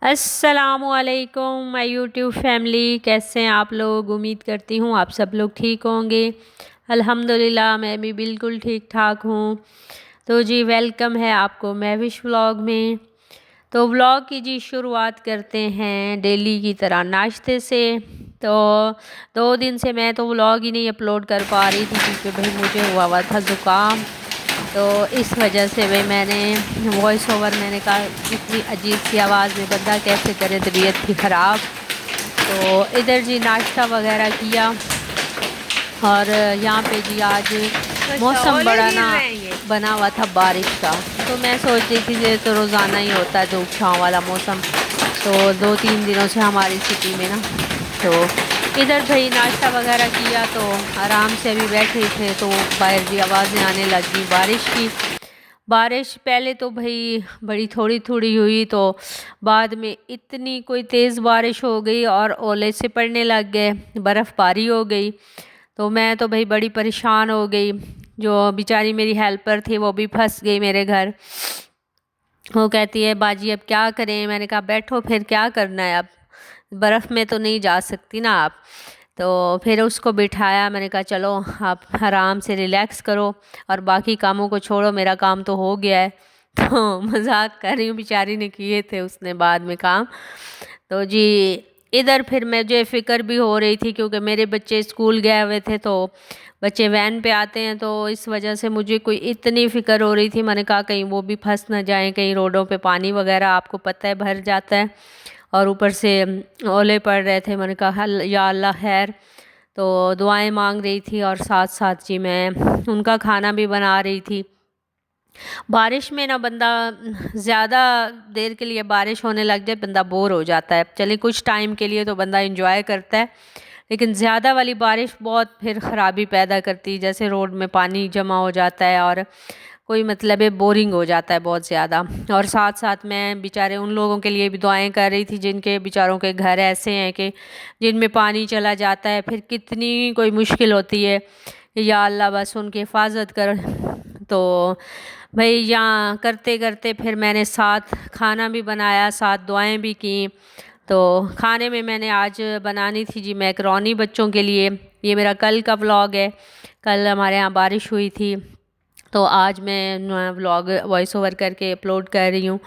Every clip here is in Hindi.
अस्सलामुअलैकुम माय यूट्यूब फैमिली, कैसे हैं आप लोग। उम्मीद करती हूँ आप सब लोग ठीक होंगे। अल्हम्दुलिल्लाह मैं भी बिल्कुल ठीक ठाक हूँ। तो जी वेलकम है आपको महविश व्लॉग में। तो व्लॉग की जी शुरुआत करते हैं डेली की तरह नाश्ते से। तो 2 दिन से मैं तो व्लॉग ही नहीं अपलोड कर पा रही थी क्योंकि भाई मुझे हुआ था ज़ुकाम। तो इस वजह से भाई मैंने वॉइस ओवर मैंने कहा इतनी अजीब सी आवाज़ में बंदा कैसे करे, तबीयत थी ख़राब। तो इधर जी नाश्ता वगैरह किया और यहाँ पे जी आज मौसम बड़ा ना बना हुआ था बारिश का। तो मैं सोच रही थी ये तो रोज़ाना ही होता है धूप छाँव वाला मौसम। तो 2-3 दिनों से हमारी सिटी में ना, तो इधर भाई नाश्ता वगैरह किया तो आराम से अभी बैठे थे तो बाहर जी आवाज़ें आने लगी बारिश की। बारिश पहले तो भाई बड़ी थोड़ी थोड़ी हुई, तो बाद में इतनी कोई तेज़ बारिश हो गई और ओले से पड़ने लग गए, बर्फ़बारी हो गई। तो मैं तो भाई बड़ी परेशान हो गई। जो बेचारी मेरी हेल्पर थी वो भी फंस गई मेरे घर। वो कहती है बाजी अब क्या करें। मैंने कहा बैठो, फिर क्या करना है, अब बर्फ़ में तो नहीं जा सकती ना आप। तो फिर उसको बिठाया, मैंने कहा चलो आप आराम से रिलैक्स करो और बाकी कामों को छोड़ो, मेरा काम तो हो गया है। तो मजाक कर रही हूँ, बेचारी ने किए थे उसने बाद में काम। तो जी इधर फिर मुझे फ़िक्र भी हो रही थी क्योंकि मेरे बच्चे स्कूल गए हुए थे, तो बच्चे वैन पे आते हैं, तो इस वजह से मुझे कोई इतनी फ़िक्र हो रही थी। मैंने कहा कहीं वो भी फंस ना जाएं, कहीं रोडों पे पानी वगैरह आपको पता है भर जाता है और ऊपर से ओले पड़ रहे थे। मैंने कहा या अल्लाह खैर। तो दुआएं मांग रही थी और साथ साथ जी मैं उनका खाना भी बना रही थी। बारिश में ना बंदा ज़्यादा देर के लिए बारिश होने लग जाए बंदा बोर हो जाता है। चलिए कुछ टाइम के लिए तो बंदा एंजॉय करता है, लेकिन ज़्यादा वाली बारिश बहुत फिर ख़राबी पैदा करती है। जैसे रोड में पानी जमा हो जाता है और कोई मतलब है बोरिंग हो जाता है बहुत ज़्यादा। और साथ साथ मैं बेचारे उन लोगों के लिए भी दुआएं कर रही थी जिनके बेचारों के घर ऐसे हैं कि जिनमें पानी चला जाता है, फिर कितनी कोई मुश्किल होती है। या अल्लाह बस उनकी हिफाजत कर। तो भाई यहाँ करते करते फिर मैंने साथ खाना भी बनाया, साथ दुआएं भी की। तो खाने में मैंने आज बनानी थी जी मैकरोनी बच्चों के लिए। ये मेरा कल का व्लॉग है। कल हमारे यहाँ बारिश हुई थी, तो आज मैं व्लॉग वॉइस ओवर करके अपलोड कर रही हूँ।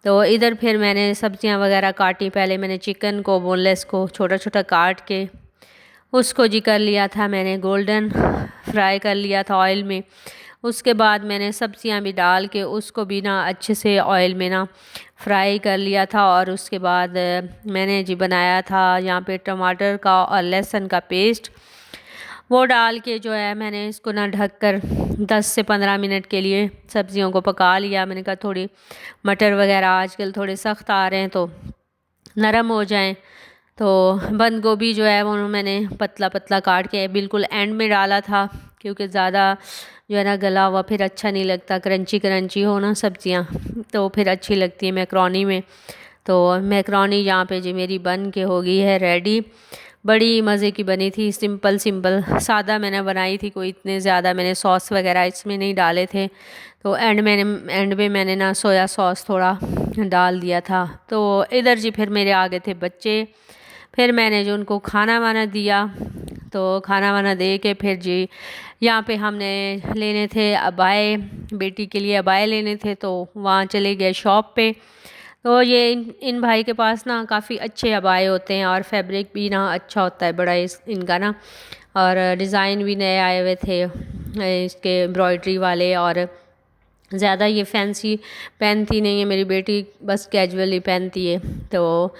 तो इधर फिर मैंने सब्जियां वगैरह काटी। पहले मैंने चिकन को बोनलेस को छोटा छोटा काट के उसको जी कर लिया था, मैंने गोल्डन फ्राई कर लिया था ऑयल में। उसके बाद मैंने सब्जियां भी डाल के उसको भी ना अच्छे से ऑयल में ना फ्राई कर लिया था। और उसके बाद मैंने जी बनाया था यहाँ पे टमाटर का और लहसुन का पेस्ट, वो डाल के जो है मैंने इसको ना ढक कर 10 से 15 मिनट के लिए सब्जियों को पका लिया। मैंने कहा थोड़ी मटर वगैरह आजकल थोड़े सख्त आ रहे हैं तो नरम हो जाएं। तो बंद गोभी जो है वो मैंने पतला पतला काट के बिल्कुल एंड में डाला था क्योंकि ज़्यादा जो है ना गला हुआ फिर अच्छा नहीं लगता। क्रंची क्रंची हो ना सब्जियां तो फिर अच्छी लगती है मैकरोनी में। तो मैकरोनी यहाँ पे जी मेरी बन के हो गई है रेडी। बड़ी मज़े की बनी थी, सिंपल सिंपल सादा मैंने बनाई थी, कोई इतने ज़्यादा मैंने सॉस वगैरह इसमें नहीं डाले थे। तो एंड में मैंने ना सोया सॉस थोड़ा डाल दिया था। तो इधर जी फिर मेरे आ गए थे बच्चे, फिर मैंने जो उनको खाना वाना दिया। तो खाना वाना दे के फिर जी यहाँ पे हमने लेने थे अबाए, बेटी के लिए अबाए लेने थे, तो वहाँ चले गए शॉप पे। तो ये इन भाई के पास ना काफ़ी अच्छे अबाए होते हैं और फैब्रिक भी ना अच्छा होता है बड़ा इनका ना। और डिज़ाइन भी नए आए हुए थे इसके एम्ब्रॉयडरी वाले। और ज़्यादा ये फैंसी पहनती नहीं है मेरी बेटी, बस कैजुअली पहनती है। तो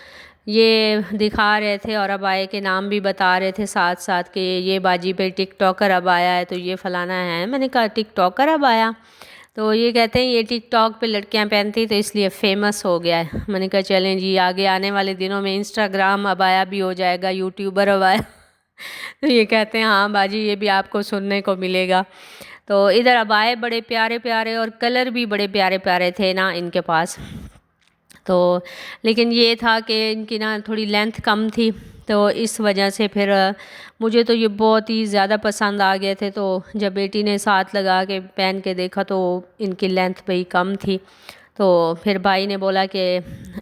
ये दिखा रहे थे और अबाए के नाम भी बता रहे थे साथ साथ कि ये बाजी पे टिकटॉकर अबाया है, तो ये फ़लाना है। मैंने कहा टिकटॉकर अबाया? तो ये कहते हैं ये टिकटॉक पे लड़कियां पहनती तो इसलिए फ़ेमस हो गया है। मैंने कहा चलें जी आगे आने वाले दिनों में इंस्टाग्राम अबाया भी हो जाएगा, यूट्यूबर अबाया। तो ये कहते हैं हाँ बाजी ये भी आपको सुनने को मिलेगा। तो इधर अबाए बड़े प्यारे प्यारे और कलर भी बड़े प्यारे प्यारे थे ना इनके पास। तो लेकिन ये था कि इनकी ना थोड़ी लेंथ कम थी, तो इस वजह से फिर मुझे तो ये बहुत ही ज़्यादा पसंद आ गए थे। तो जब बेटी ने साथ लगा के पहन के देखा तो इनकी लेंथ भाई कम थी, तो फिर भाई ने बोला कि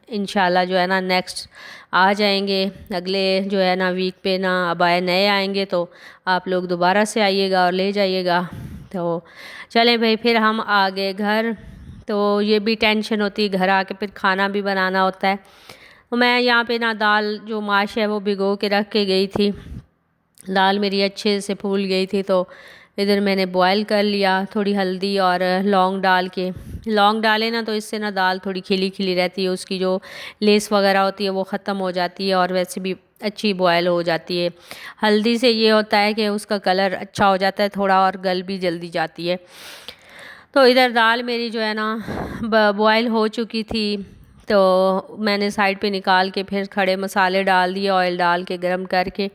इंशाल्लाह जो है ना नेक्स्ट आ जाएंगे, अगले जो है ना वीक पे ना अबाए नए आएंगे, तो आप लोग दोबारा से आइएगा और ले जाइएगा। तो चलें भाई, फिर हम आ गए घर। तो ये भी टेंशन होती है, घर आके फिर खाना भी बनाना होता है। तो मैं यहाँ पे ना दाल जो माश है वो भिगो के रख के गई थी। दाल मेरी अच्छे से फूल गई थी, तो इधर मैंने बॉयल कर लिया, थोड़ी हल्दी और लौंग डाल के। लौंग डालें ना तो इससे ना दाल थोड़ी खिली खिली रहती है, उसकी जो लेस वगैरह होती है वो ख़त्म हो जाती है और वैसे भी अच्छी बॉयल हो जाती है। हल्दी से ये होता है कि उसका कलर अच्छा हो जाता है थोड़ा, और गल भी जल्दी जाती है। तो इधर दाल मेरी जो है ना बॉयल हो चुकी थी, तो मैंने साइड पे निकाल के फिर खड़े मसाले डाल दिए, ऑयल डाल के गरम करके।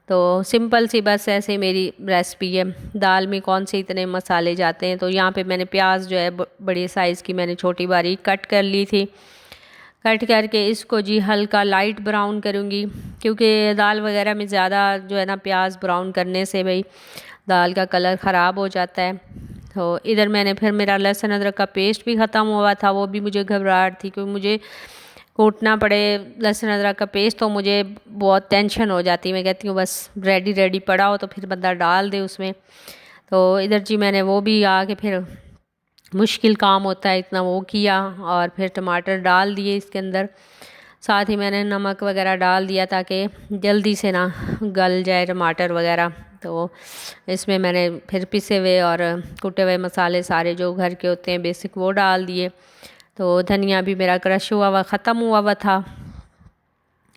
तो सिंपल सी बस ऐसे मेरी रेसिपी है। दाल में कौन से इतने मसाले जाते हैं। तो यहाँ पे मैंने प्याज जो है बड़े साइज़ की मैंने छोटी बारीक कट कर ली थी। कट करके इसको जी हल्का लाइट ब्राउन करूँगी, क्योंकि दाल वगैरह में ज़्यादा जो है ना प्याज ब्राउन करने से भाई दाल का कलर ख़राब हो जाता है। तो इधर मैंने फिर मेरा लहसुन अदरक का पेस्ट भी ख़त्म हुआ था, वो भी मुझे घबराहट थी क्योंकि मुझे कूटना पड़े लहसुन अदरक का पेस्ट, तो मुझे बहुत टेंशन हो जाती है। मैं कहती हूँ बस रेडी रेडी पड़ा हो तो फिर बंदा डाल दे उसमें। तो इधर जी मैंने वो भी आके फिर मुश्किल काम होता है इतना, वो किया और फिर टमाटर डाल दिए इसके अंदर। साथ ही मैंने नमक वगैरह डाल दिया ताकि जल्दी से ना गल जाए टमाटर वगैरह। तो इसमें मैंने फिर पिसे हुए और कुटे हुए मसाले सारे जो घर के होते हैं बेसिक वो डाल दिए। तो धनिया भी मेरा क्रश हुआ हुआ ख़त्म हुआ हुआ था,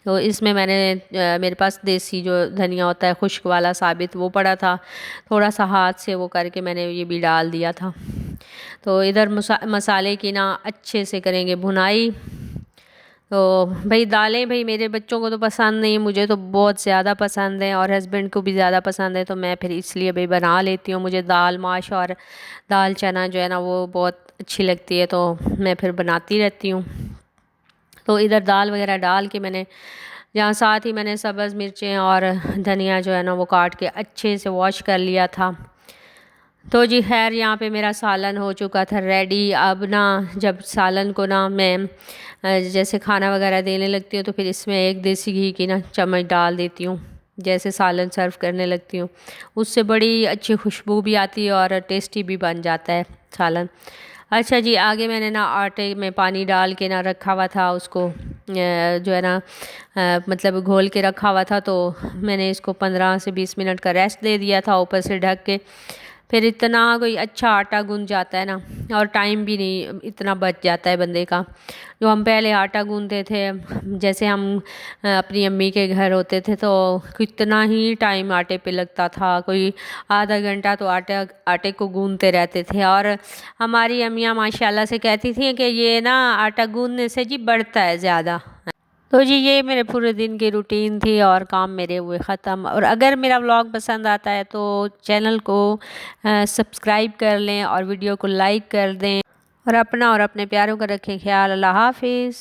तो इसमें मैंने मेरे पास देसी जो धनिया होता है खुश्क वाला साबित वो पड़ा था, थोड़ा सा हाथ से वो करके मैंने ये भी डाल दिया था। तो इधर मसाले की ना अच्छे से करेंगे भुनाई। तो भाई दालें भाई मेरे बच्चों को तो पसंद नहीं, मुझे तो बहुत ज़्यादा पसंद है और हस्बैंड को भी ज़्यादा पसंद है, तो मैं फिर इसलिए भाई बना लेती हूँ। मुझे दाल माश और दाल चना जो है ना वो बहुत अच्छी लगती है, तो मैं फिर बनाती रहती हूँ। तो इधर दाल वगैरह डाल के मैंने यहाँ साथ ही मैंने सब्ज़ मिर्चें और धनिया जो है ना वो काट के अच्छे से वॉश कर लिया था। तो जी खैर यहाँ पे मेरा सालन हो चुका था रेडी। अब ना जब सालन को ना मैं जैसे खाना वगैरह देने लगती हूँ तो फिर इसमें एक देसी घी की ना चम्मच डाल देती हूँ, जैसे सालन सर्व करने लगती हूँ। उससे बड़ी अच्छी खुशबू भी आती है और टेस्टी भी बन जाता है सालन। अच्छा जी, आगे मैंने ना आटे में पानी डाल के ना रखा हुआ था उसको, जो है ना मतलब घोल के रखा हुआ था। तो मैंने इसको 15 से 20 मिनट का रेस्ट दे दिया था ऊपर से ढक के। फिर इतना कोई अच्छा आटा गूंद जाता है ना, और टाइम भी नहीं इतना बच जाता है बंदे का। जो हम पहले आटा गूंदते थे, जैसे हम अपनी अम्मी के घर होते थे, तो कितना ही टाइम आटे पे लगता था, कोई आधा घंटा तो आटे को गूंदते रहते थे। और हमारी अम्मियाँ माशाल्लाह से कहती थी कि ये ना आटा गूंदने से जी बढ़ता है ज़्यादा। तो जी ये मेरे पूरे दिन की रूटीन थी और काम मेरे हुए ख़त्म। और अगर मेरा व्लॉग पसंद आता है तो चैनल को सब्सक्राइब कर लें और वीडियो को लाइक कर दें, और अपना और अपने प्यारों का रखें ख्याल। अल्लाह हाफिज़।